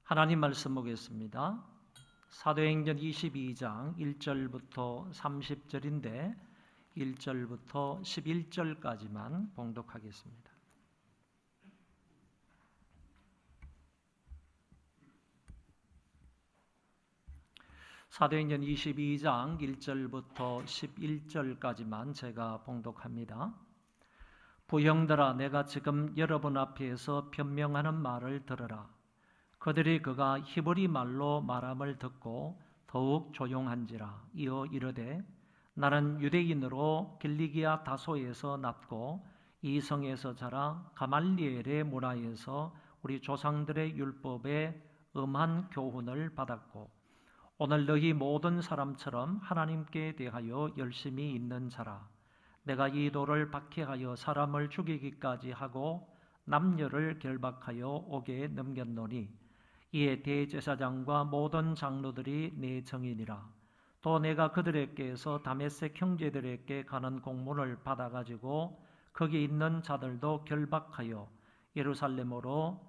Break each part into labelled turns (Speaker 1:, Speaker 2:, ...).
Speaker 1: 하나님 말씀 보겠습니다. 사도행전 22장 1절부터 30절인데 1절부터 11절까지만 봉독하겠습니다. 사도행전 22장 1절부터 11절까지만 제가 봉독합니다. 부형들아, 내가 지금 여러분 앞에서 변명하는 말을 들으라. 그들이 그가 히브리 말로 말함을 듣고 더욱 조용한지라. 이어 이르되, 나는 유대인으로 길리기아 다소에서 났고 이 성에서 자라 가말리엘의 문화에서 우리 조상들의 율법에 엄한 교훈을 받았고 오늘 너희 모든 사람처럼 하나님께 대하여 열심히 있는 자라. 내가 이 돌을 박해하여 사람을 죽이기까지 하고 남녀를 결박하여 옥에 넘겼노니 이에 대제사장과 모든 장로들이 내 증인이라. 또 내가 그들에게서 다메섹 형제들에게 가는 공문을 받아가지고 거기 있는 자들도 결박하여 예루살렘으로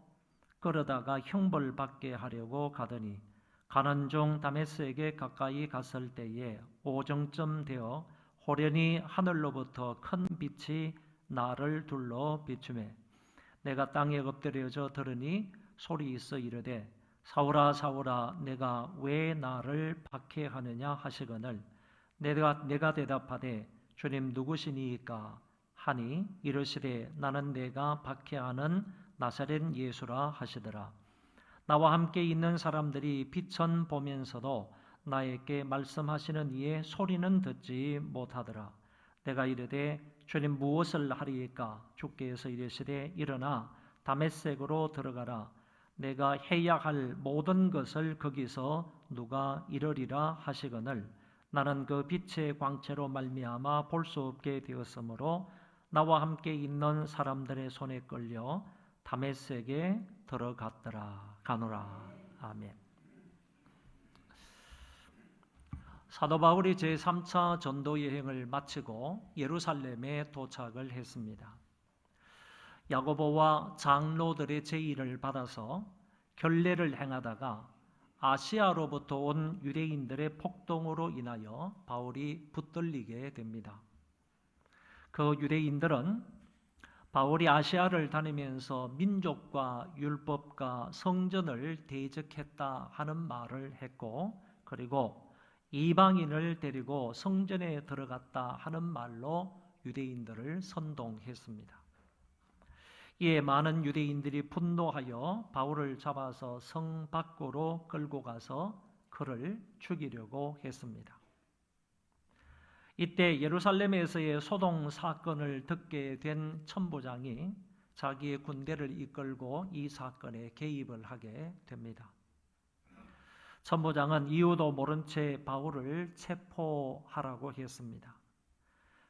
Speaker 1: 끌어다가 형벌받게 하려고 가더니 가는 중 다메섹에 가까이 갔을 때에 오정쯤 되어 호련히 하늘로부터 큰 빛이 나를 둘러 비추매 내가 땅에 엎드려져 들으니 소리 있어 이르되, 사울아 사울아, 내가 왜 나를 박해하느냐 하시거늘 내가 대답하되, 주님 누구시니이까 하니 이르시되, 나는 내가 박해하는 나사렛 예수라 하시더라. 나와 함께 있는 사람들이 빛은 보면서도 나에게 말씀하시는 이에 소리는 듣지 못하더라. 내가 이르되, 주님 무엇을 하리이까? 주께서 이르시되, 일어나 다메섹으로 들어가라. 내가 해야 할 모든 것을 거기서 누가 이르리라 하시거늘 나는 그 빛의 광채로 말미암아 볼 수 없게 되었으므로 나와 함께 있는 사람들의 손에 끌려 다메섹에 가노라. 아멘. 사도 바울이 제3차 전도 여행을 마치고 예루살렘에 도착을 했습니다. 야고보와 장로들의 제의를 받아서 결례를 행하다가 아시아로부터 온 유대인들의 폭동으로 인하여 바울이 붙들리게 됩니다. 그 유대인들은 바울이 아시아를 다니면서 민족과 율법과 성전을 대적했다 하는 말을 했고, 그리고 이방인을 데리고 성전에 들어갔다 하는 말로 유대인들을 선동했습니다. 이에 많은 유대인들이 분노하여 바울을 잡아서 성 밖으로 끌고 가서 그를 죽이려고 했습니다. 이때 예루살렘에서의 소동 사건을 듣게 된 천부장이 자기의 군대를 이끌고 이 사건에 개입을 하게 됩니다. 천부장은 이유도 모른 채 바울을 체포하라고 했습니다.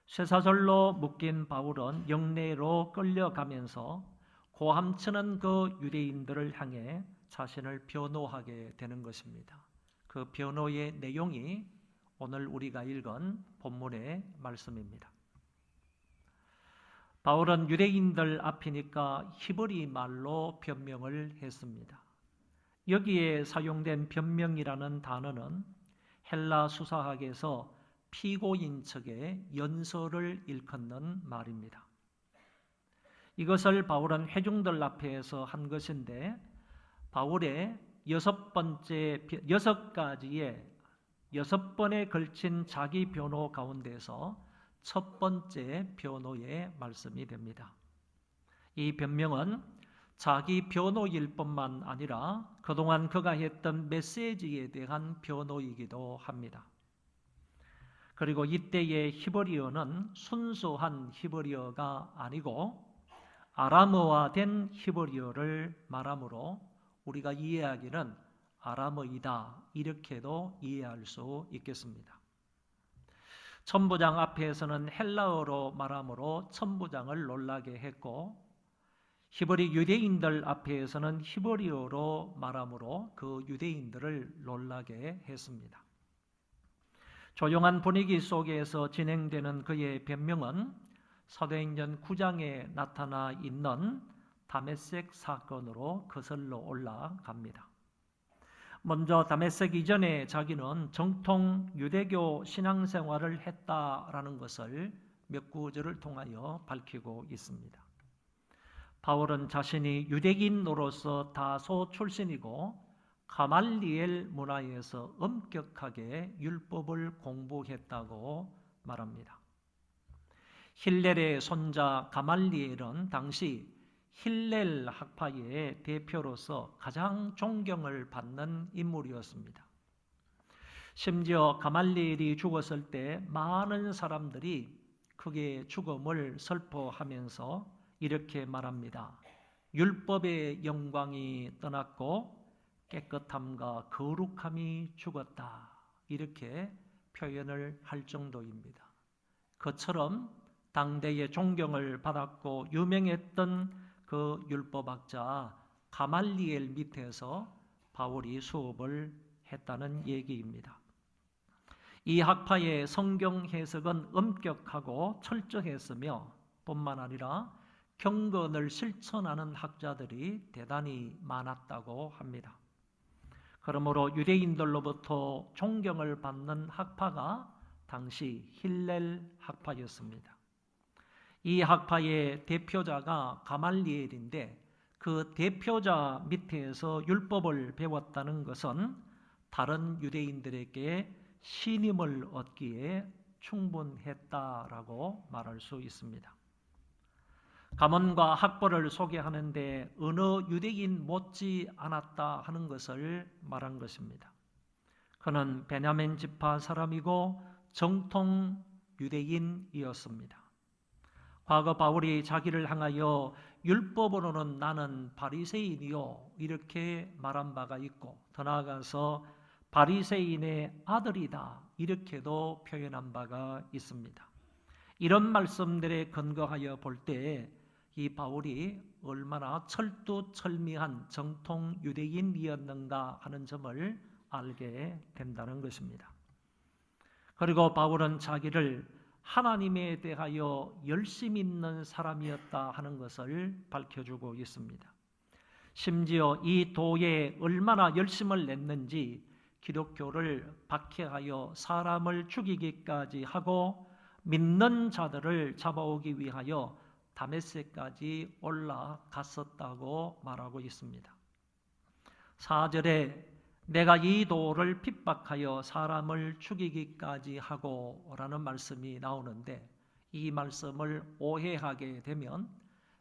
Speaker 1: 쇠사슬로 묶인 바울은 영내로 끌려가면서 고함치는 그 유대인들을 향해 자신을 변호하게 되는 것입니다. 그 변호의 내용이 오늘 우리가 읽은 본문의 말씀입니다. 바울은 유대인들 앞이니까 히브리 말로 변명을 했습니다. 여기에 사용된 변명이라는 단어는 헬라 수사학에서 피고인 측의 연설을 일컫는 말입니다. 이것을 바울은 회중들 앞에서 한 것인데 바울의 6번에 걸친 자기 변호 가운데서 첫 번째 변호의 말씀이 됩니다. 이 변명은 자기 변호일 뿐만 아니라 그동안 그가 했던 메시지에 대한 변호이기도 합니다. 그리고 이때의 히브리어는 순수한 히브리어가 아니고 아람어화된 히브리어를 말하므로 우리가 이해하기는 아람어이다 이렇게도 이해할 수 있겠습니다. 천부장 앞에서는 헬라어로 말하므로 천부장을 놀라게 했고 히브리 유대인들 앞에서는 히브리어로 말하므로 그 유대인들을 놀라게 했습니다. 조용한 분위기 속에서 진행되는 그의 변명은 사도행전 9장에 나타나 있는 다메섹 사건으로 거슬러 올라갑니다. 먼저 다메섹 이전에 자기는 정통 유대교 신앙생활을 했다라는 것을 몇 구절을 통하여 밝히고 있습니다. 바울은 자신이 유대인으로서 다소 출신이고 가말리엘 문화에서 엄격하게 율법을 공부했다고 말합니다. 힐렐의 손자 가말리엘은 당시 힐렐 학파의 대표로서 가장 존경을 받는 인물이었습니다. 심지어 가말리엘이 죽었을 때 많은 사람들이 그의 죽음을 슬퍼하면서 이렇게 말합니다. 율법의 영광이 떠났고 깨끗함과 거룩함이 죽었다. 이렇게 표현을 할 정도입니다. 그처럼 당대의 존경을 받았고 유명했던 그 율법학자 가말리엘 밑에서 바울이 수업을 했다는 얘기입니다. 이 학파의 성경 해석은 엄격하고 철저했으며 뿐만 아니라 경건을 실천하는 학자들이 대단히 많았다고 합니다. 그러므로 유대인들로부터 존경을 받는 학파가 당시 힐렐 학파였습니다. 이 학파의 대표자가 가말리엘인데 그 대표자 밑에서 율법을 배웠다는 것은 다른 유대인들에게 신임을 얻기에 충분했다라고 말할 수 있습니다. 가문과 학벌을 소개하는데 어느 유대인 못지 않았다 하는 것을 말한 것입니다. 그는 베냐민 지파 사람이고 정통 유대인이었습니다. 과거 바울이 자기를 향하여 율법으로는 나는 바리새인이요 이렇게 말한 바가 있고 더 나아가서 바리새인의 아들이다 이렇게도 표현한 바가 있습니다. 이런 말씀들에 근거하여 볼 때 이 바울이 얼마나 철두철미한 정통 유대인이었는가 하는 점을 알게 된다는 것입니다. 그리고 바울은 자기를 하나님에 대하여 열심 있는 사람이었다 하는 것을 밝혀주고 있습니다. 심지어 이 도에 얼마나 열심을 냈는지 기독교를 박해하여 사람을 죽이기까지 하고 믿는 자들을 잡아오기 위하여 다메섹까지 올라갔었다고 말하고 있습니다. 4절에 내가 이 도를 핍박하여 사람을 죽이기까지 하고 라는 말씀이 나오는데 이 말씀을 오해하게 되면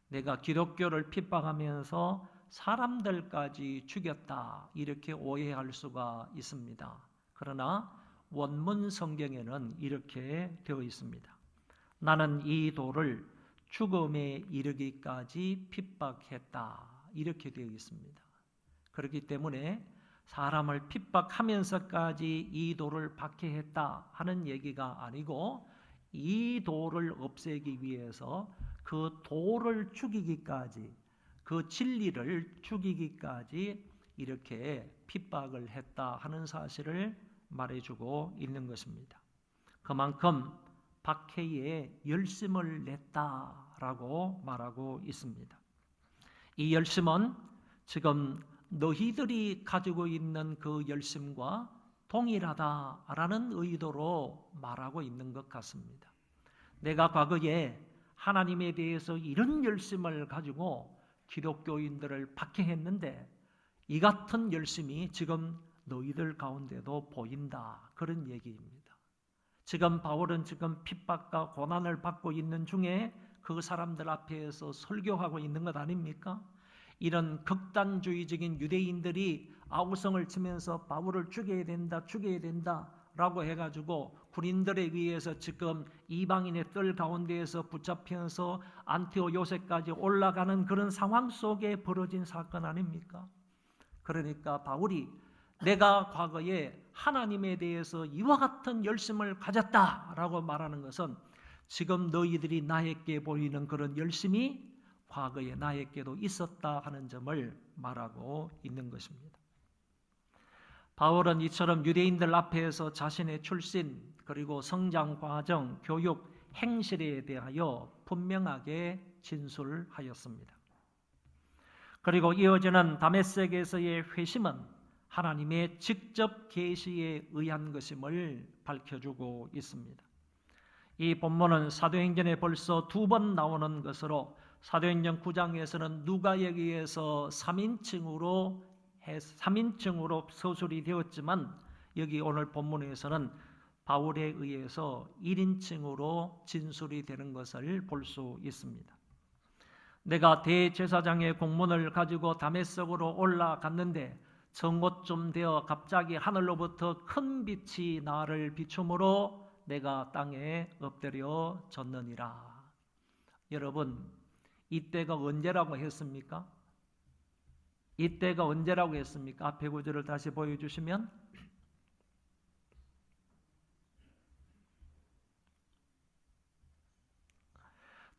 Speaker 1: 내가 기독교를 핍박하면서 사람들까지 죽였다 이렇게 오해할 수가 있습니다. 그러나 원문 성경에는 이렇게 되어 있습니다. 나는 이 도를 죽음에 이르기까지 핍박했다 이렇게 되어 있습니다. 그렇기 때문에 사람을 핍박하면서까지 이 도를 박해했다 하는 얘기가 아니고 이 도를 없애기 위해서 그 도를 죽이기까지 그 진리를 죽이기까지 이렇게 핍박을 했다 하는 사실을 말해주고 있는 것입니다. 그만큼 박해에 열심을 냈다라고 말하고 있습니다. 이 열심은 지금 너희들이 가지고 있는 그 열심과 동일하다라는 의도로 말하고 있는 것 같습니다. 내가 과거에 하나님에 대해서 이런 열심을 가지고 기독교인들을 박해했는데 이 같은 열심이 지금 너희들 가운데도 보인다 그런 얘기입니다. 지금 바울은 지금 핍박과 고난을 받고 있는 중에 그 사람들 앞에서 설교하고 있는 것 아닙니까? 이런 극단주의적인 유대인들이 아우성을 치면서 바울을 죽여야 된다 라고 해가지고 군인들에 의해서 지금 이방인의 뜰 가운데에서 붙잡혀서 안티오 요새까지 올라가는 그런 상황 속에 벌어진 사건 아닙니까? 그러니까 바울이 내가 과거에 하나님에 대해서 이와 같은 열심을 가졌다라고 말하는 것은 지금 너희들이 나에게 보이는 그런 열심이 과거에 나에게도 있었다 하는 점을 말하고 있는 것입니다. 바울은 이처럼 유대인들 앞에서 자신의 출신 그리고 성장 과정, 교육, 행실에 대하여 분명하게 진술하였습니다. 그리고 이어지는 다메섹에서의 회심은 하나님의 직접 계시에 의한 것임을 밝혀주고 있습니다. 이 본문은 사도행전에 벌써 2번 나오는 것으로 사도행전 9장에서는 누가에 의해서 3인칭으로 서술이 되었지만 여기 오늘 본문에서는 바울에 의해서 1인칭으로 진술이 되는 것을 볼 수 있습니다. 내가 대제사장의 공문을 가지고 다메섹으로 올라갔는데 정오쯤 되어 갑자기 하늘로부터 큰 빛이 나를 비추므로 내가 땅에 엎드려 졌느니라. 여러분, 이때가 언제라고 했습니까? 이때가 언제라고 했습니까? 앞에 구절을 다시 보여주시면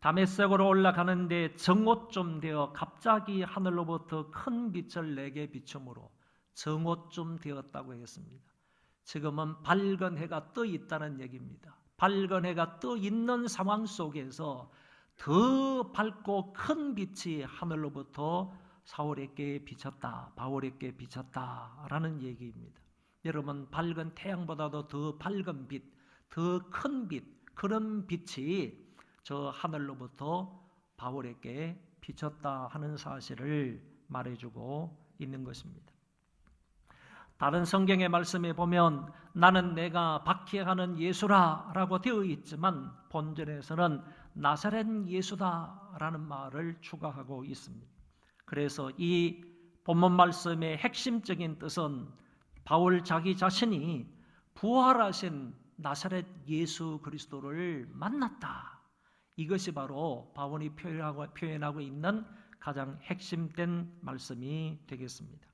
Speaker 1: 다메섹으로 올라가는데 정오쯤 되어 갑자기 하늘로부터 큰 빛을 내게 비추므로 정오쯤 되었다고 했습니다. 지금은 밝은 해가 떠 있다는 얘기입니다. 밝은 해가 떠 있는 상황 속에서 더 밝고 큰 빛이 하늘로부터 사울에게 비쳤다, 바울에게 비쳤다라는 얘기입니다. 여러분, 밝은 태양보다도 더 밝은 빛, 더 큰 빛, 그런 빛이 저 하늘로부터 바울에게 비쳤다 하는 사실을 말해주고 있는 것입니다. 다른 성경의 말씀에 보면 나는 내가 박해하는 예수라 라고 되어 있지만 본절에서는 나사렛 예수다 라는 말을 추가하고 있습니다. 그래서 이 본문 말씀의 핵심적인 뜻은 바울 자기 자신이 부활하신 나사렛 예수 그리스도를 만났다. 이것이 바로 바울이 표현하고 있는 가장 핵심된 말씀이 되겠습니다.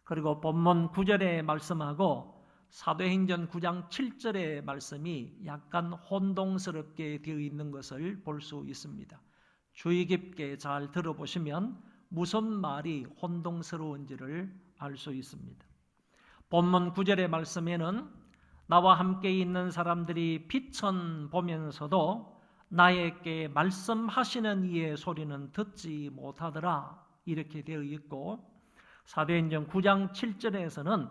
Speaker 1: 그리고 본문 9절의 말씀하고 사도행전 9장 7절의 말씀이 약간 혼동스럽게 되어 있는 것을 볼 수 있습니다. 주의 깊게 잘 들어보시면 무슨 말이 혼동스러운지를 알 수 있습니다. 본문 9절의 말씀에는 나와 함께 있는 사람들이 빛은 보면서도 나에게 말씀하시는 이의 소리는 듣지 못하더라 이렇게 되어 있고, 사도행전 9장 7절에서는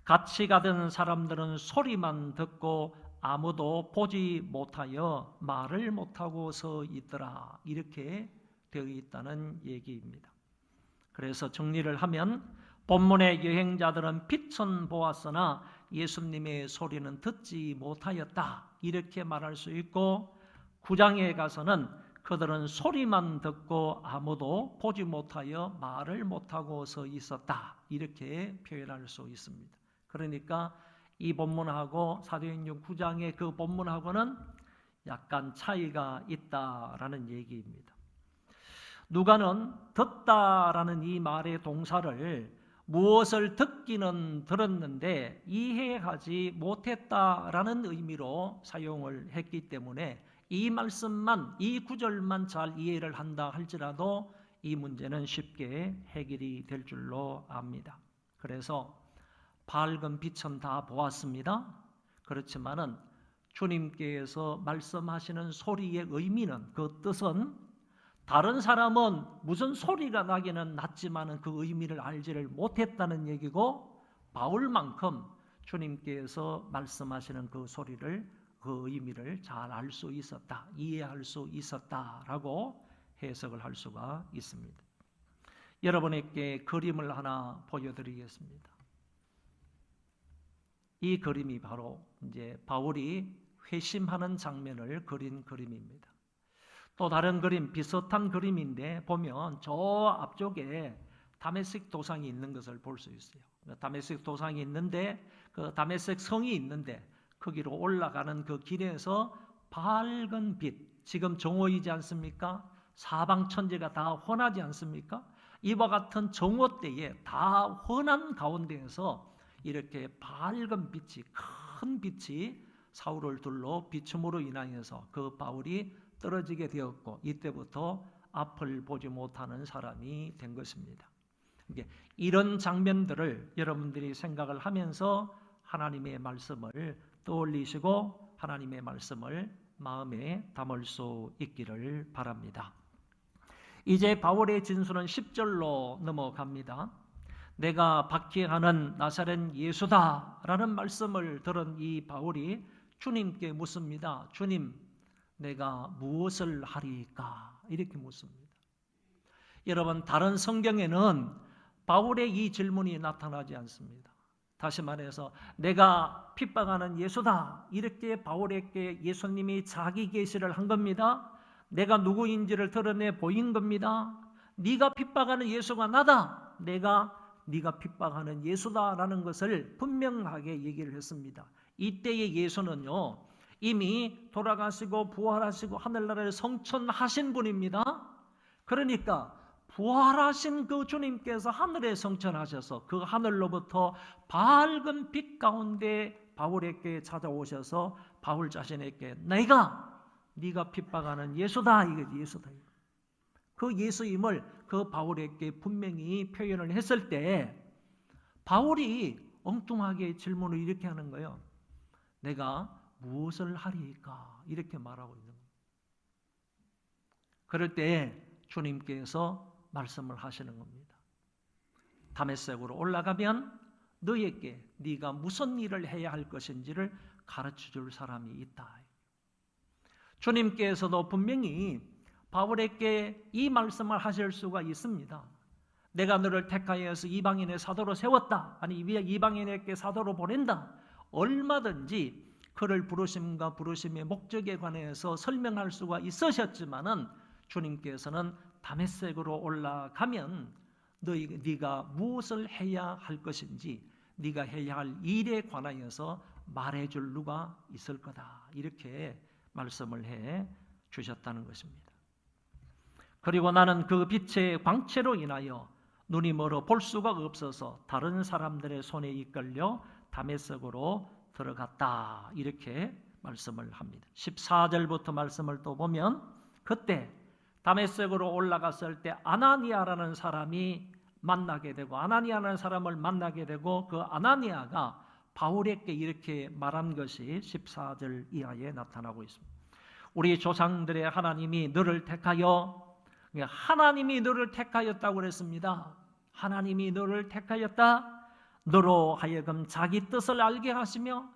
Speaker 1: 같이 가던 사람들은 소리만 듣고 아무도 보지 못하여 말을 못하고 서 있더라 이렇게 되어 있다는 얘기입니다. 그래서 정리를 하면 본문의 여행자들은 빛은 보았으나 예수님의 소리는 듣지 못하였다 이렇게 말할 수 있고, 9장에 가서는 그들은 소리만 듣고 아무도 보지 못하여 말을 못하고 서 있었다 이렇게 표현할 수 있습니다. 그러니까 이 본문하고 사도행전 9장의 그 본문하고는 약간 차이가 있다라는 얘기입니다. 누가는 듣다라는 이 말의 동사를 무엇을 듣기는 들었는데 이해하지 못했다라는 의미로 사용을 했기 때문에 이 말씀만, 이 구절만 잘 이해를 한다 할지라도 이 문제는 쉽게 해결이 될 줄로 압니다. 그래서 밝은 빛은 다 보았습니다. 그렇지만은 주님께서 말씀하시는 소리의 의미는, 그 뜻은 다른 사람은 무슨 소리가 나기는 났지만은 그 의미를 알지를 못했다는 얘기고, 바울만큼 주님께서 말씀하시는 그 소리를, 그 의미를 잘 알 수 있었다, 이해할 수 있었다라고 해석을 할 수가 있습니다. 여러분에게 그림을 하나 보여드리겠습니다. 이 그림이 바로 이제 바울이 회심하는 장면을 그린 그림입니다. 또 다른 그림, 비슷한 그림인데 보면 저 앞쪽에 다메섹 도상이 있는 것을 볼 수 있어요. 다메섹 도상이 있는데 그 다메섹 성이 있는데 거기로 올라가는 그 길에서 밝은 빛, 지금 정오이지 않습니까? 사방 천지가 다 환하지 않습니까? 이와 같은 정오 때에 다 환한 가운데에서 이렇게 밝은 빛이, 큰 빛이 사울을 둘러 비춤으로 인하여서 그 바울이 떨어지게 되었고, 이때부터 앞을 보지 못하는 사람이 된 것입니다. 이런 장면들을 여러분들이 생각을 하면서 하나님의 말씀을 떠올리시고 하나님의 말씀을 마음에 담을 수 있기를 바랍니다. 이제 바울의 진술은 10절로 넘어갑니다. 내가 박해하는 나사렛 예수다라는 말씀을 들은 이 바울이 주님께 묻습니다. 주님, 내가 무엇을 하리까? 이렇게 묻습니다. 여러분, 다른 성경에는 바울의 이 질문이 나타나지 않습니다. 다시 말해서 내가 핍박하는 예수다, 이렇게 바울에게 예수님이 자기 계시를 한 겁니다. 내가 누구인지를 드러내 보인 겁니다. 네가 핍박하는 예수가 나다, 내가 네가 핍박하는 예수다라는 것을 분명하게 얘기를 했습니다. 이때의 예수는요, 이미 돌아가시고 부활하시고 하늘나라에 성천하신 분입니다. 그러니까 부활하신 그 주님께서 하늘에 성천하셔서 그 하늘로부터 밝은 빛 가운데 바울에게 찾아오셔서 바울 자신에게 네가 핍박하는 예수다, 이거지, 예수다. 그 예수임을 그 바울에게 분명히 표현을 했을 때 바울이 엉뚱하게 질문을 이렇게 하는 거예요. 내가 무엇을 하리까? 이렇게 말하고 있는 거예요. 그럴 때 주님께서 말씀을 하시는 겁니다. 다메섹으로 올라가면 너에게 네가 무슨 일을 해야 할 것인지를 가르쳐줄 사람이 있다. 주님께서도 분명히 바울에게 이 말씀을 하실 수가 있습니다. 내가 너를 택하여서 이방인의 사도로 세웠다. 아니 이방인에게 사도로 보낸다. 얼마든지 그를 부르심과 부르심의 목적에 관해서 설명할 수가 있으셨지만은 주님께서는 다메섹으로 올라가면 네가 무엇을 해야 할 것인지, 네가 해야 할 일에 관하여서 말해줄 누가 있을 거다. 이렇게 말씀을 해 주셨다는 것입니다. 그리고 나는 그 빛의 광채로 인하여 눈이 멀어 볼 수가 없어서 다른 사람들의 손에 이끌려 다메섹으로 들어갔다. 이렇게 말씀을 합니다. 14절부터 말씀을 또 보면 그때 다메섹으로 올라갔을 때 아나니아라는 사람이 만나게 되고, 아나니아라는 사람을 만나게 되고, 그 아나니아가 바울에게 이렇게 말한 것이 14절 이하에 나타나고 있습니다. 우리 조상들의 하나님이 너를 택하여, 하나님이 너를 택하였다고 그랬습니다. 하나님이 너를 택하였다. 너로 하여금 자기 뜻을 알게 하시며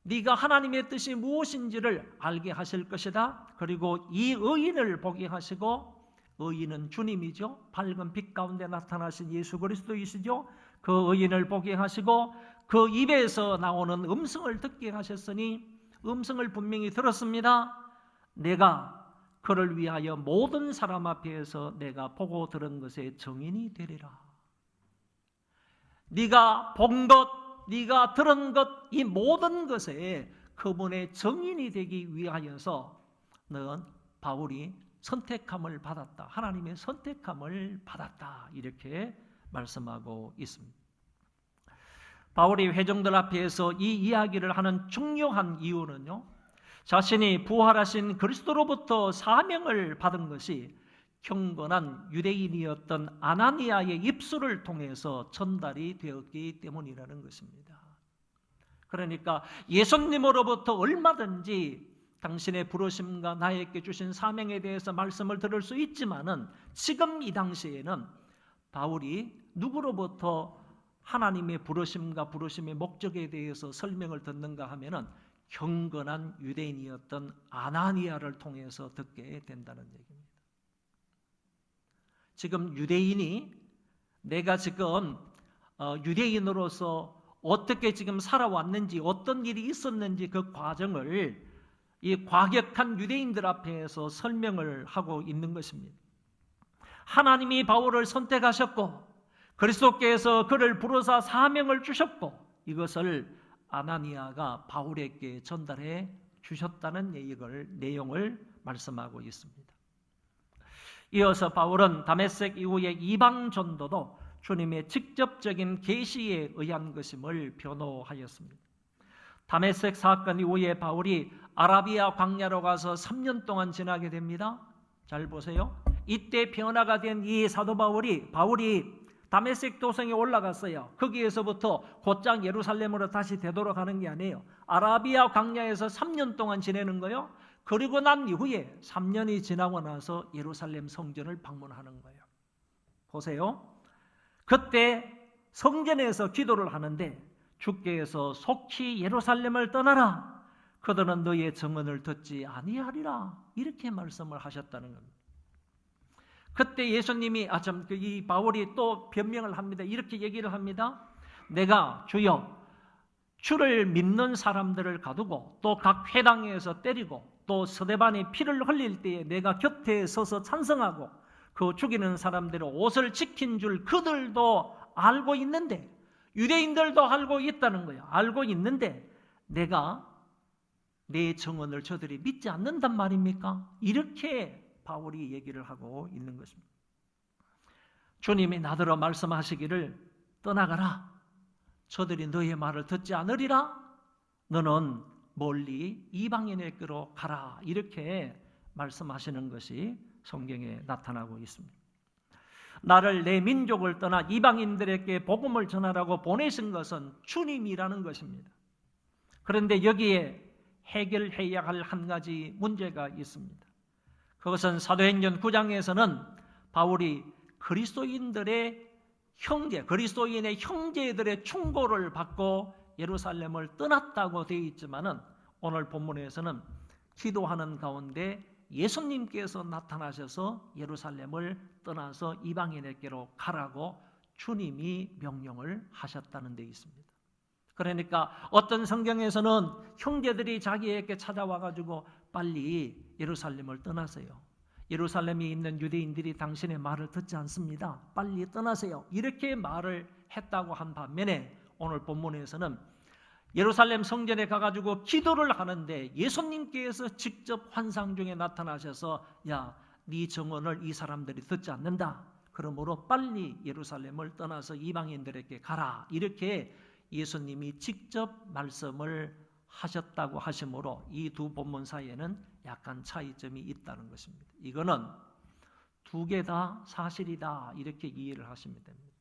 Speaker 1: 네가 하나님의 뜻이 무엇인지를 알게 하실 것이다. 그리고 이 의인을 보게 하시고, 의인은 주님이죠. 밝은 빛 가운데 나타나신 예수 그리스도이시죠. 그 의인을 보게 하시고 그 입에서 나오는 음성을 듣게 하셨으니 음성을 분명히 들었습니다. 내가 그를 위하여 모든 사람 앞에서 내가 보고 들은 것의 증인이 되리라. 네가 본 것, 네가 들은 것, 이 모든 것에 그분의 증인이 되기 위하여서 너는 바울이 선택함을 받았다. 하나님의 선택함을 받았다. 이렇게 말씀하고 있습니다. 바울이 회중들 앞에서 이 이야기를 하는 중요한 이유는요, 자신이 부활하신 그리스도로부터 사명을 받은 것이 경건한 유대인이었던 아나니아의 입술을 통해서 전달이 되었기 때문이라는 것입니다. 그러니까 예수님으로부터 얼마든지 당신의 부르심과 나에게 주신 사명에 대해서 말씀을 들을 수 있지만은 지금 이 당시에는 바울이 누구로부터 하나님의 부르심과 부르심의 목적에 대해서 설명을 듣는가 하면은 경건한 유대인이었던 아나니아를 통해서 듣게 된다는 얘기입니다. 지금 유대인이 내가 지금 유대인으로서 어떻게 지금 살아왔는지, 어떤 일이 있었는지 그 과정을 이 과격한 유대인들 앞에서 설명을 하고 있는 것입니다. 하나님이 바울을 선택하셨고 그리스도께서 그를 부르사 사명을 주셨고 이것을 아나니아가 바울에게 전달해 주셨다는 내용을 말씀하고 있습니다. 이어서 바울은 다메섹 이후의 이방 전도도 주님의 직접적인 계시에 의한 것임을 변호하였습니다. 다메섹 사건 이후에 바울이 아라비아 광야로 가서 3년 동안 지나게 됩니다. 잘 보세요. 이때 변화가 된 이 사도 바울이 다메섹 도성에 올라갔어요. 거기에서부터 곧장 예루살렘으로 다시 되돌아가는 게 아니에요. 아라비아 광야에서 3년 동안 지내는 거예요. 그리고 난 이후에 3년이 지나고 나서 예루살렘 성전을 방문하는 거예요. 보세요. 그때 성전에서 기도를 하는데 주께서 속히 예루살렘을 떠나라. 그들은 너의 증언을 듣지 아니하리라. 이렇게 말씀을 하셨다는 겁니다. 그때 예수님이 이 바울이 또 변명을 합니다. 이렇게 얘기를 합니다. 내가 주여 주를 믿는 사람들을 가두고 또 각 회당에서 때리고 또 스데반이 피를 흘릴 때에 내가 곁에 서서 찬성하고 그 죽이는 사람들의 옷을 지킨 줄 그들도 알고 있는데, 유대인들도 알고 있다는 거예요. 알고 있는데 내가 내 증언을 저들이 믿지 않는단 말입니까? 이렇게 바울이 얘기를 하고 있는 것입니다. 주님이 나더러 말씀하시기를 떠나가라. 저들이 너의 말을 듣지 않으리라. 너는 멀리 이방인에게로 가라. 이렇게 말씀하시는 것이 성경에 나타나고 있습니다. 나를 내 민족을 떠나 이방인들에게 복음을 전하라고 보내신 것은 주님이라는 것입니다. 그런데 여기에 해결해야 할 한 가지 문제가 있습니다. 그것은 사도행전 9장에서는 바울이 그리스도인의 형제들의 충고를 받고 예루살렘을 떠났다고 되어 있지만은 오늘 본문에서는 기도하는 가운데 예수님께서 나타나셔서 예루살렘을 떠나서 이방인에게로 가라고 주님이 명령을 하셨다는 데 있습니다. 그러니까 어떤 성경에서는 형제들이 자기에게 찾아와가지고 빨리 예루살렘을 떠나세요. 예루살렘에 있는 유대인들이 당신의 말을 듣지 않습니다. 빨리 떠나세요. 이렇게 말을 했다고 한 반면에 오늘 본문에서는 예루살렘 성전에 가가지고 기도를 하는데 예수님께서 직접 환상 중에 나타나셔서 야, 네 증언을 이 사람들이 듣지 않는다. 그러므로 빨리 예루살렘을 떠나서 이방인들에게 가라. 이렇게 예수님이 직접 말씀을 하셨다고 하시므로 이 두 본문 사이에는 약간 차이점이 있다는 것입니다. 이거는 두 개 다 사실이다. 이렇게 이해를 하시면 됩니다.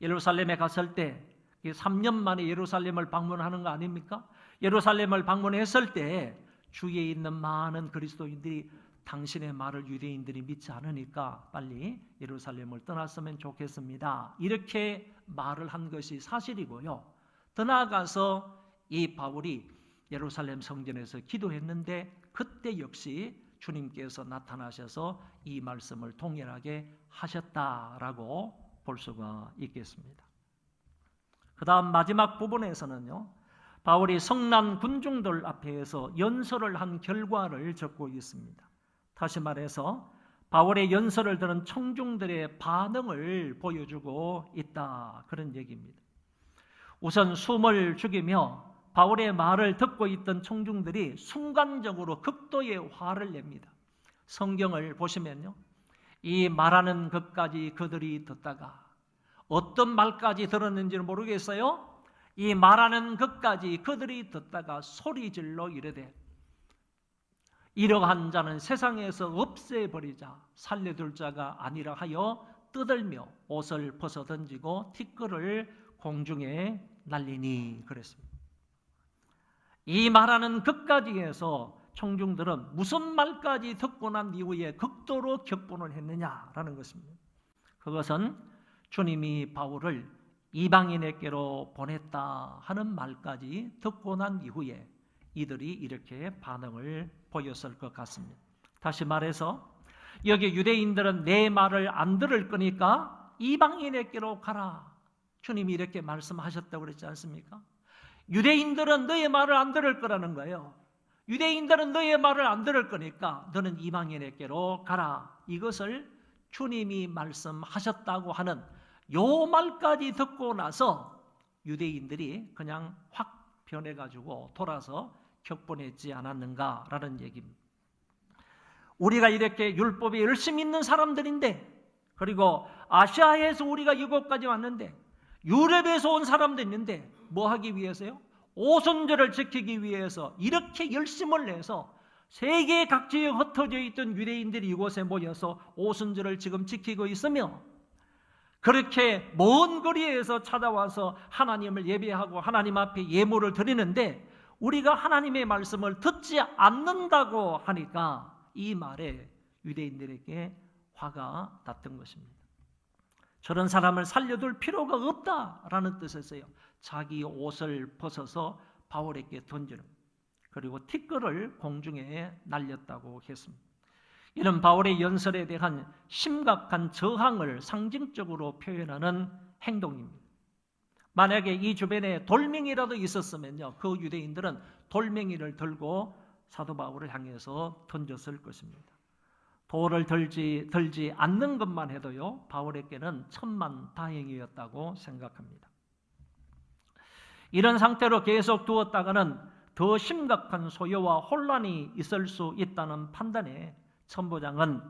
Speaker 1: 예루살렘에 갔을 때 3년 만에 예루살렘을 방문하는 거 아닙니까? 예루살렘을 방문했을 때 주위에 있는 많은 그리스도인들이 당신의 말을 유대인들이 믿지 않으니까 빨리 예루살렘을 떠났으면 좋겠습니다. 이렇게 말을 한 것이 사실이고요. 더 나아가서 이 바울이 예루살렘 성전에서 기도했는데 그때 역시 주님께서 나타나셔서 이 말씀을 동일하게 하셨다라고 볼 수가 있겠습니다. 그 다음 마지막 부분에서는요, 바울이 성난 군중들 앞에서 연설을 한 결과를 적고 있습니다. 다시 말해서 바울의 연설을 들은 청중들의 반응을 보여주고 있다, 그런 얘기입니다. 우선 숨을 죽이며 바울의 말을 듣고 있던 청중들이 순간적으로 극도의 화를 냅니다. 성경을 보시면요, 이 말하는 것까지 그들이 듣다가 어떤 말까지 들었는지는 모르겠어요. 이 말하는 것까지 그들이 듣다가 소리질러 이르되 이러한 자는 세상에서 없애버리자 살려둘 자가 아니라 하여 떠들며 옷을 벗어 던지고 티끌을 공중에 날리니 그랬습니다. 이 말하는 것까지에서 청중들은 무슨 말까지 듣고 난 이후에 극도로 격분을 했느냐라는 것입니다. 그것은 주님이 바울을 이방인에게로 보냈다 하는 말까지 듣고 난 이후에 이들이 이렇게 반응을 보였을 것 같습니다. 다시 말해서 여기 유대인들은 내 말을 안 들을 거니까 이방인에게로 가라. 주님이 이렇게 말씀하셨다고 그랬지 않습니까? 유대인들은 너의 말을 안 들을 거라는 거예요. 유대인들은 너의 말을 안 들을 거니까 너는 이방인에게로 가라. 이것을 주님이 말씀하셨다고 하는 요 말까지 듣고 나서 유대인들이 그냥 확 변해가지고 돌아서 격분했지 않았는가라는 얘기입니다. 우리가 이렇게 율법에 열심히 있는 사람들인데, 그리고 아시아에서 우리가 이곳까지 왔는데, 유럽에서 온 사람도 있는데 뭐 하기 위해서요? 오순절을 지키기 위해서 이렇게 열심을 내서 세계 각지에 흩어져 있던 유대인들이 이곳에 모여서 오순절을 지금 지키고 있으며, 그렇게 먼 거리에서 찾아와서 하나님을 예배하고 하나님 앞에 예물을 드리는데 우리가 하나님의 말씀을 듣지 않는다고 하니까 이 말에 유대인들에게 화가 났던 것입니다. 저런 사람을 살려둘 필요가 없다라는 뜻에서요. 자기 옷을 벗어서 바울에게 던지는, 그리고 티끌을 공중에 날렸다고 했습니다. 이는 바울의 연설에 대한 심각한 저항을 상징적으로 표현하는 행동입니다. 만약에 이 주변에 돌멩이라도 있었으면요, 그 유대인들은 돌멩이를 들고 사도 바울을 향해서 던졌을 것입니다. 돌을 들지 않는 것만 해도요, 바울에게는 천만다행이었다고 생각합니다. 이런 상태로 계속 두었다가는 더 심각한 소요와 혼란이 있을 수 있다는 판단에 천부장은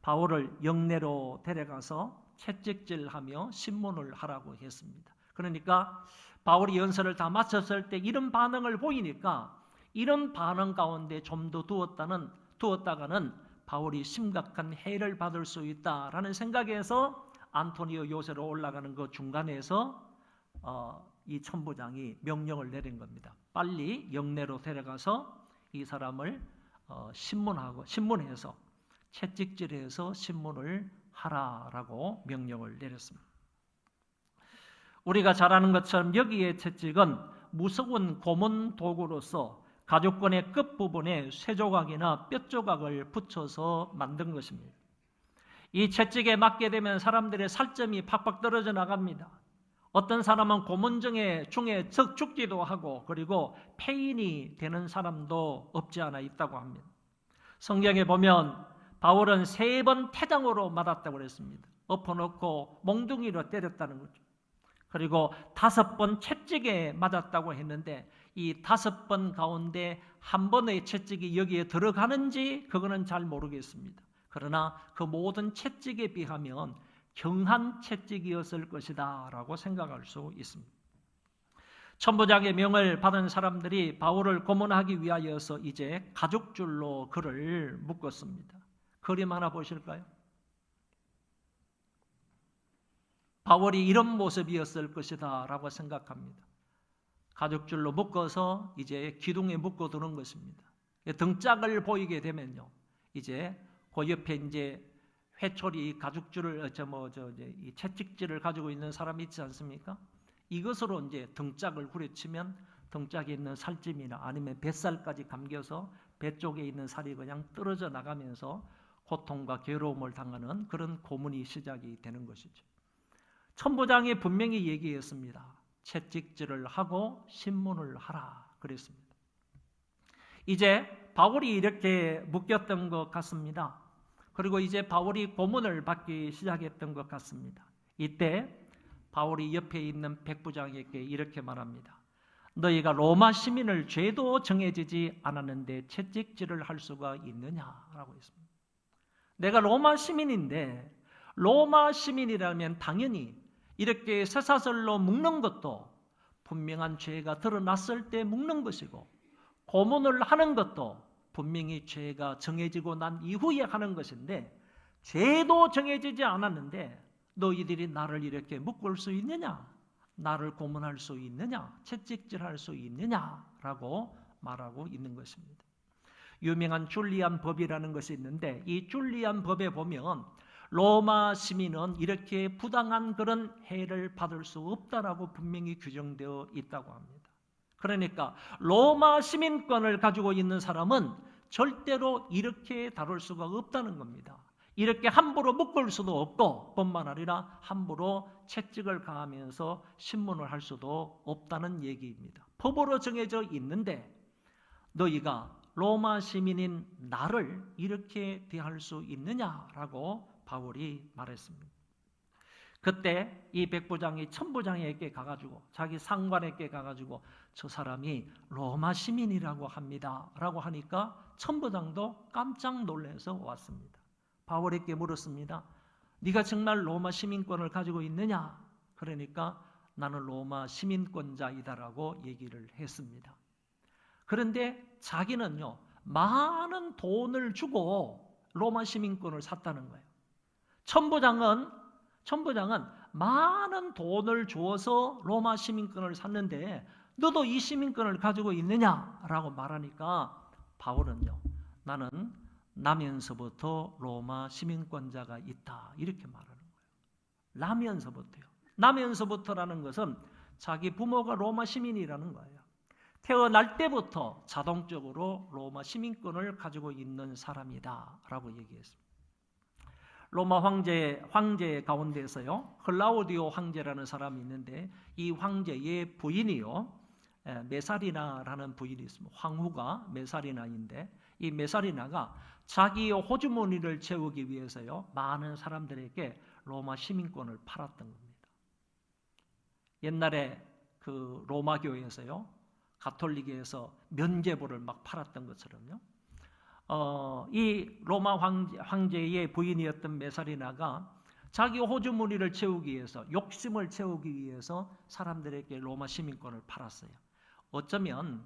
Speaker 1: 바울을 영내로 데려가서 채찍질하며 신문을 하라고 했습니다. 그러니까 바울이 연설을 다 마쳤을 때 이런 반응을 보이니까 이런 반응 가운데 좀 더 두었다가는 바울이 심각한 해를 받을 수 있다라는 생각에서 안토니오 요새로 올라가는 그 중간에서 이 천부장이 명령을 내린 겁니다. 빨리 영내로 데려가서 이 사람을 신문해서 채찍질해서 신문을 하라라고 명령을 내렸습니다. 우리가 잘 아는 것처럼 여기에 채찍은 무서운 고문 도구로서 가죽권의 끝부분에 쇠조각이나 뼈조각을 붙여서 만든 것입니다. 이 채찍에 맞게 되면 사람들의 살점이 팍팍 떨어져 나갑니다. 어떤 사람은 고문 중에 죽기도 하고, 그리고 폐인이 되는 사람도 없지 않아 있다고 합니다. 성경에 보면 바울은 3번 태장으로 맞았다고 그랬습니다. 엎어놓고 몽둥이로 때렸다는 거죠. 그리고 5번 채찍에 맞았다고 했는데 이 5번 가운데 한 번의 채찍이 여기에 들어가는지 그거는 잘 모르겠습니다. 그러나 그 모든 채찍에 비하면 경한 채찍이었을 것이다 라고 생각할 수 있습니다. 천부장의 명을 받은 사람들이 바울을 고문하기 위하여서 이제 가죽줄로 그를 묶었습니다. 그림 하나 보실까요? 바울이 이런 모습이었을 것이다 라고 생각합니다. 가죽줄로 묶어서 이제 기둥에 묶어두는 것입니다. 등짝을 보이게 되면요, 이제 그 옆에 이제 회초리 가죽줄을 이 채찍질을 가지고 있는 사람이 있지 않습니까? 이것으로 이제 등짝을 후려치면 등짝에 있는 살찜이나 아니면 뱃살까지 감겨서 배 쪽에 있는 살이 그냥 떨어져 나가면서 고통과 괴로움을 당하는 그런 고문이 시작이 되는 것이죠. 천부장이 분명히 얘기했습니다. 채찍질을 하고 신문을 하라 그랬습니다. 이제 바울이 이렇게 묶였던 것 같습니다. 그리고 이제 바울이 고문을 받기 시작했던 것 같습니다. 이때 바울이 옆에 있는 백부장에게 이렇게 말합니다. 너희가 로마 시민을 죄도 정해지지 않았는데 채찍질을 할 수가 있느냐라고 했습니다. 내가 로마 시민인데, 로마 시민이라면 당연히 이렇게 쇠사슬로 묶는 것도 분명한 죄가 드러났을 때 묶는 것이고, 고문을 하는 것도 분명히 죄가 정해지고 난 이후에 하는 것인데, 죄도 정해지지 않았는데 너희들이 나를 이렇게 묶을 수 있느냐? 나를 고문할 수 있느냐? 채찍질할 수 있느냐라고 말하고 있는 것입니다. 유명한 줄리안 법이라는 것이 있는데, 이 줄리안 법에 보면 로마 시민은 이렇게 부당한 그런 해를 받을 수 없다라고 분명히 규정되어 있다고 합니다. 그러니까 로마 시민권을 가지고 있는 사람은 절대로 이렇게 다룰 수가 없다는 겁니다. 이렇게 함부로 묶을 수도 없고, 뿐만 아니라 함부로 채찍을 가하면서 신문을 할 수도 없다는 얘기입니다. 법으로 정해져 있는데 너희가 로마 시민인 나를 이렇게 대할 수 있느냐라고 바울이 말했습니다. 그때 이 백부장이 천부장에게 가가지고, 자기 상관에게 가가지고 저 사람이 로마 시민이라고 합니다 라고 하니까 천부장도 깜짝 놀라서 왔습니다. 바울에게 물었습니다. 네가 정말 로마 시민권을 가지고 있느냐? 그러니까 나는 로마 시민권자이다라고 얘기를 했습니다. 그런데 자기는요, 많은 돈을 주고 로마 시민권을 샀다는 거예요. 천부장은 많은 돈을 주어서 로마 시민권을 샀는데 너도 이 시민권을 가지고 있느냐라고 말하니까 바울은요, 나는 나면서부터 로마 시민권자가 있다 이렇게 말하는 거예요. 나면서부터요. 나면서부터라는 것은 자기 부모가 로마 시민이라는 거예요. 태어날 때부터 자동적으로 로마 시민권을 가지고 있는 사람이다라고 얘기했습니다. 로마 황제 가운데서요, 클라우디오 황제라는 사람이 있는데 이 황제의 부인이요, 메사리나라는 부인이 있습니다. 황후가 메사리나인데 이 메사리나가 자기의 호주머니를 채우기 위해서요, 많은 사람들에게 로마 시민권을 팔았던 겁니다. 옛날에 그 로마 교회에서요, 가톨릭에서 면죄부를 막 팔았던 것처럼요. 이 로마 황제의 부인이었던 메사리나가 자기 호주머니를 채우기 위해서, 욕심을 채우기 위해서 사람들에게 로마 시민권을 팔았어요. 어쩌면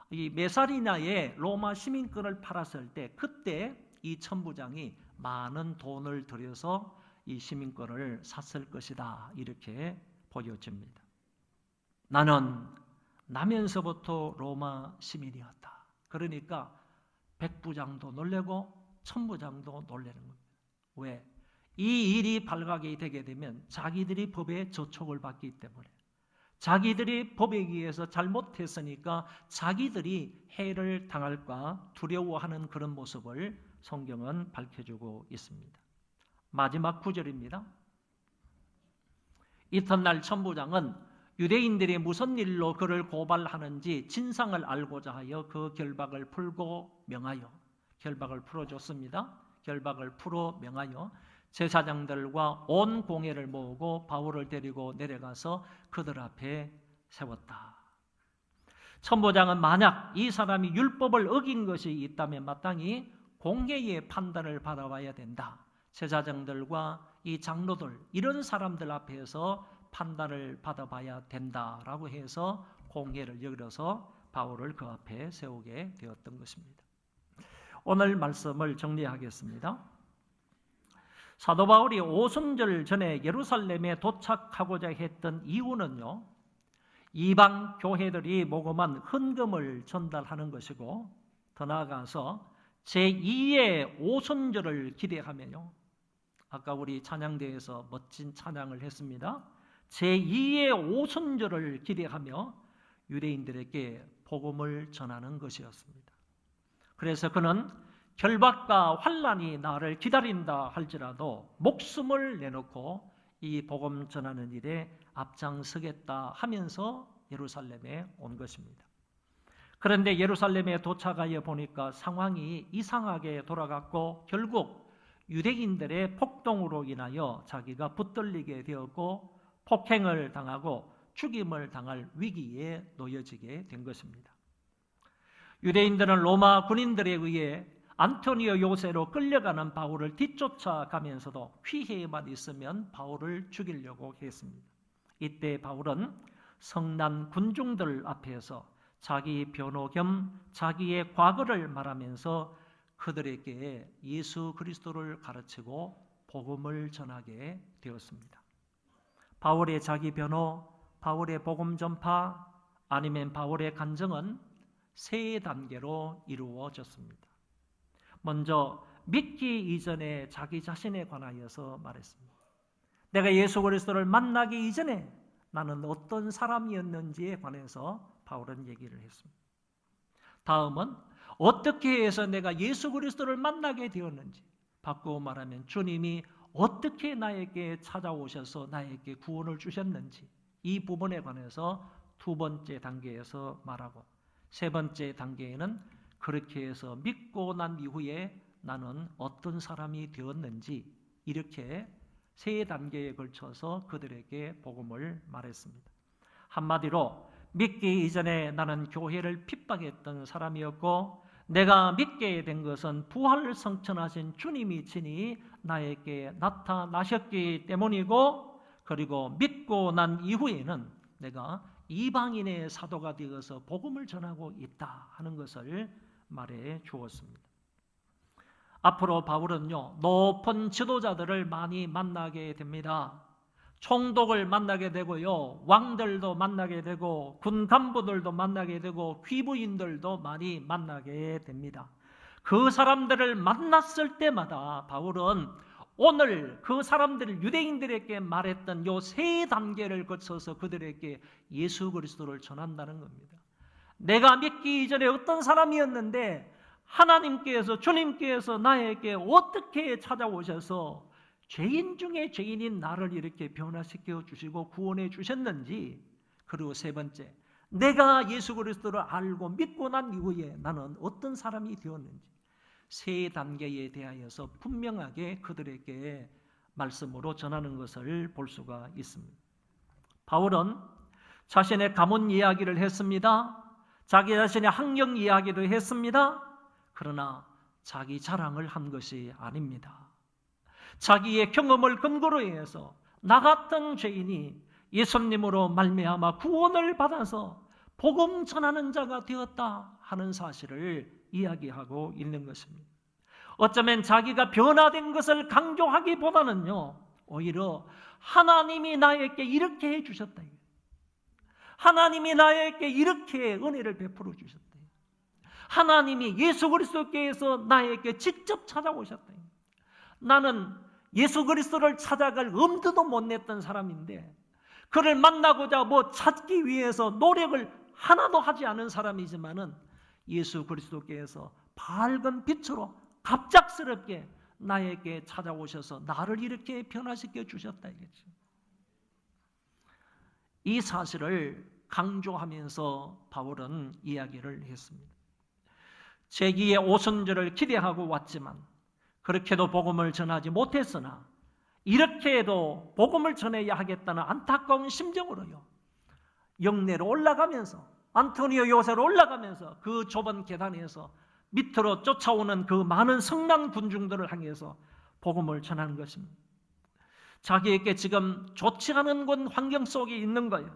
Speaker 1: 이 메사리나의 로마 시민권을 팔았을 때 그때 이 천부장이 많은 돈을 들여서 이 시민권을 샀을 것이다, 이렇게 보여집니다. 나는 나면서부터 로마 시민이었다. 그러니까 백부장도 놀래고 천부장도 놀라는 겁니다. 왜? 이 일이 발각이 되게 되면 자기들이 법에 저촉을 받기 때문에, 자기들이 법에 의해서 잘못했으니까 자기들이 해를 당할까 두려워하는 그런 모습을 성경은 밝혀주고 있습니다. 마지막 구절입니다. 이튿날 천부장은 유대인들이 무슨 일로 그를 고발하는지 진상을 알고자 하여 그 결박을 풀고 명하여, 결박을 풀어줬습니다. 결박을 풀어 명하여 제사장들과 온 공회를 모으고 바울을 데리고 내려가서 그들 앞에 세웠다. 천부장은 만약 이 사람이 율법을 어긴 것이 있다면 마땅히 공회의 판단을 받아와야 된다. 제사장들과 이 장로들, 이런 사람들 앞에서 판단을 받아봐야 된다라고 해서 공회를 열어서 바울을 그 앞에 세우게 되었던 것입니다. 오늘 말씀을 정리하겠습니다. 사도 바울이 오순절 전에 예루살렘에 도착하고자 했던 이유는요, 이방 교회들이 모금한 헌금을 전달하는 것이고, 더 나아가서 제2의 오순절을 기대하면요, 아까 우리 찬양대에서 멋진 찬양을 했습니다. 제2의 오순절을 기대하며 유대인들에게 복음을 전하는 것이었습니다. 그래서 그는 결박과 환난이 나를 기다린다 할지라도 목숨을 내놓고 이 복음 전하는 일에 앞장서겠다 하면서 예루살렘에 온 것입니다. 그런데 예루살렘에 도착하여 보니까 상황이 이상하게 돌아갔고 결국 유대인들의 폭동으로 인하여 자기가 붙들리게 되었고 폭행을 당하고 죽임을 당할 위기에 놓여지게 된 것입니다. 유대인들은 로마 군인들에 의해 안토니오 요새로 끌려가는 바울을 뒤쫓아가면서도 피해만 있으면 바울을 죽이려고 했습니다. 이때 바울은 성난 군중들 앞에서 자기 변호 겸 자기의 과거를 말하면서 그들에게 예수 그리스도를 가르치고 복음을 전하게 되었습니다. 바울의 자기 변호, 바울의 복음 전파, 아니면 바울의 간증은 세 단계로 이루어졌습니다. 먼저 믿기 이전에 자기 자신에 관하여서 말했습니다. 내가 예수 그리스도를 만나기 이전에 나는 어떤 사람이었는지에 관해서 바울은 얘기를 했습니다. 다음은 어떻게 해서 내가 예수 그리스도를 만나게 되었는지, 바꾸어 말하면 주님이 어떻게 나에게 찾아오셔서 나에게 구원을 주셨는지, 이 부분에 관해서 두 번째 단계에서 말하고, 세 번째 단계에는 그렇게 해서 믿고 난 이후에 나는 어떤 사람이 되었는지, 이렇게 세 단계에 걸쳐서 그들에게 복음을 말했습니다. 한마디로 믿기 이전에 나는 교회를 핍박했던 사람이었고, 내가 믿게 된 것은 부활을 성천하신 주님이 친히 나에게 나타나셨기 때문이고, 그리고 믿고 난 이후에는 내가 이방인의 사도가 되어서 복음을 전하고 있다 하는 것을 말해 주었습니다. 앞으로 바울은요, 높은 지도자들을 많이 만나게 됩니다. 총독을 만나게 되고요, 왕들도 만나게 되고, 군 간부들도 만나게 되고, 귀부인들도 많이 만나게 됩니다. 그 사람들을 만났을 때마다 바울은 오늘 그 사람들 유대인들에게 말했던 요 세 단계를 거쳐서 그들에게 예수 그리스도를 전한다는 겁니다. 내가 믿기 이전에 어떤 사람이었는데 하나님께서 주님께서 나에게 어떻게 찾아오셔서 죄인 중에 죄인인 나를 이렇게 변화시켜 주시고 구원해 주셨는지, 그리고 세 번째, 내가 예수 그리스도를 알고 믿고 난 이후에 나는 어떤 사람이 되었는지, 세 단계에 대하여서 분명하게 그들에게 말씀으로 전하는 것을 볼 수가 있습니다. 바울은 자신의 가문 이야기를 했습니다. 자기 자신의 학력 이야기도 했습니다. 그러나 자기 자랑을 한 것이 아닙니다. 자기의 경험을 근거로 해서 나 같은 죄인이 예수님으로 말미암아 구원을 받아서 복음 전하는 자가 되었다 하는 사실을 이야기하고 있는 것입니다. 어쩌면 자기가 변화된 것을 강조하기보다는요, 오히려 하나님이 나에게 이렇게 해주셨다, 하나님이 나에게 이렇게 은혜를 베풀어 주셨다, 하나님이 예수 그리스도께서 나에게 직접 찾아오셨다. 나는 예수 그리스도를 찾아갈 엄두도 못 냈던 사람인데 그를 만나고자 찾기 위해서 노력을 하나도 하지 않은 사람이지만은 예수 그리스도께서 밝은 빛으로 갑작스럽게 나에게 찾아오셔서 나를 이렇게 변화시켜 주셨다 이거죠. 이 사실을 강조하면서 바울은 이야기를 했습니다. 제기의 오순절을 기대하고 왔지만 그렇게도 복음을 전하지 못했으나 이렇게 해도 복음을 전해야 하겠다는 안타까운 심정으로요, 영내로 올라가면서 안토니오 요새로 올라가면서 그 좁은 계단에서 밑으로 쫓아오는 그 많은 성난 군중들을 향해서 복음을 전하는 것입니다. 자기에게 지금 좋지 않은 환경 속에 있는 거예요.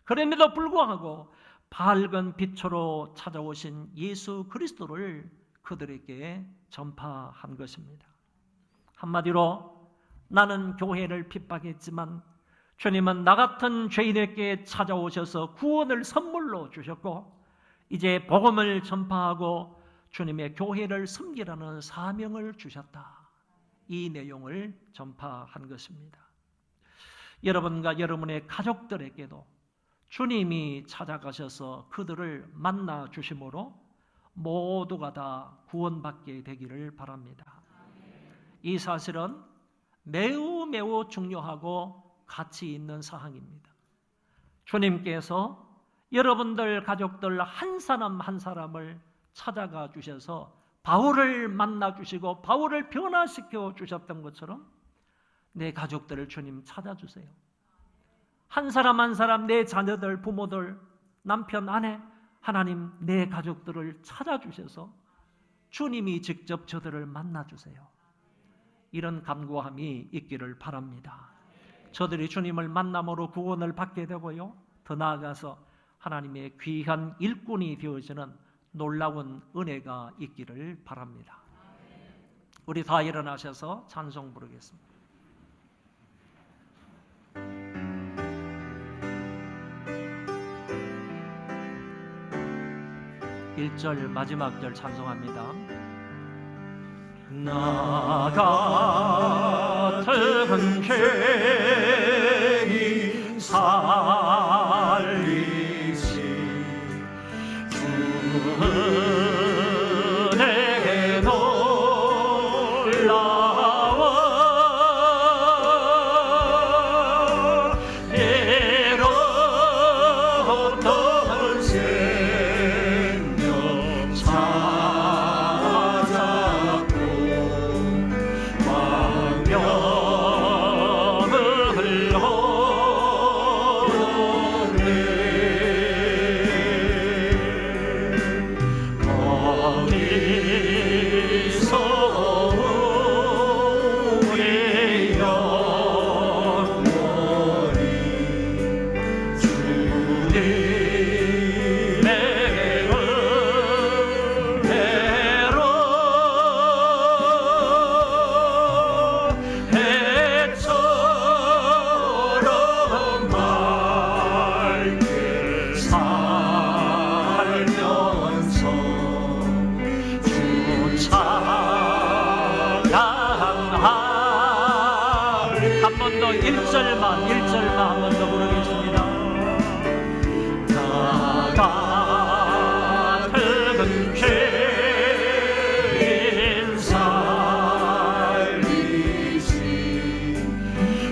Speaker 1: 그럼에도 불구하고 밝은 빛으로 찾아오신 예수 그리스도를 그들에게 전파한 것입니다. 한마디로 나는 교회를 핍박했지만 주님은 나 같은 죄인에게 찾아오셔서 구원을 선물로 주셨고 이제 복음을 전파하고 주님의 교회를 섬기라는 사명을 주셨다. 이 내용을 전파한 것입니다. 여러분과 여러분의 가족들에게도 주님이 찾아가셔서 그들을 만나 주심으로 모두가 다 구원받게 되기를 바랍니다. 이 사실은 매우 매우 중요하고 가치 있는 사항입니다. 주님께서 여러분들 가족들 한 사람 한 사람을 찾아가 주셔서 바울을 만나 주시고 바울을 변화시켜 주셨던 것처럼 내 가족들을 주님 찾아주세요. 한 사람 한 사람, 내 자녀들, 부모들, 남편, 아내, 하나님 내 가족들을 찾아주셔서 주님이 직접 저들을 만나주세요. 이런 간구함이 있기를 바랍니다. 저들이 주님을 만남으로 구원을 받게 되고요, 더 나아가서 하나님의 귀한 일꾼이 되어지는 놀라운 은혜가 있기를 바랍니다. 우리 다 일어나셔서 찬송 부르겠습니다. 1절 마지막 절 찬송합니다. 나 같은 죄인 살리시 주 은혜 놀라워 애롭던 생명 찾았고 왕명을 얻네. 어디서 우리 영원히 주님의 은혜로 해처럼 맑게 살면서 주 찬양하리. 번 더 1절만 한 번 더 부르겠습니다. 다 같은 죄인 살리신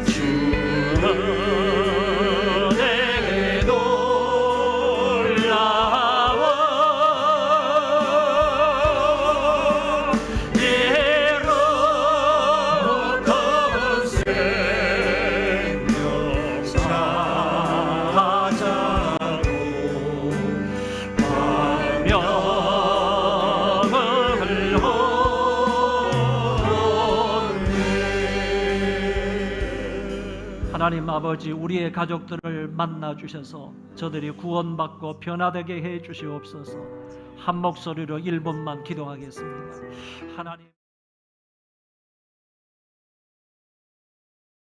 Speaker 1: 주는 내게 놀라워 예로운 생명 찾아도 하나님 아버지, 우리의 가족들을 만나 주셔서 저들이 구원받고 변화되게 해 주시옵소서. 한 목소리로 1분만 기도하겠습니다. 하나님.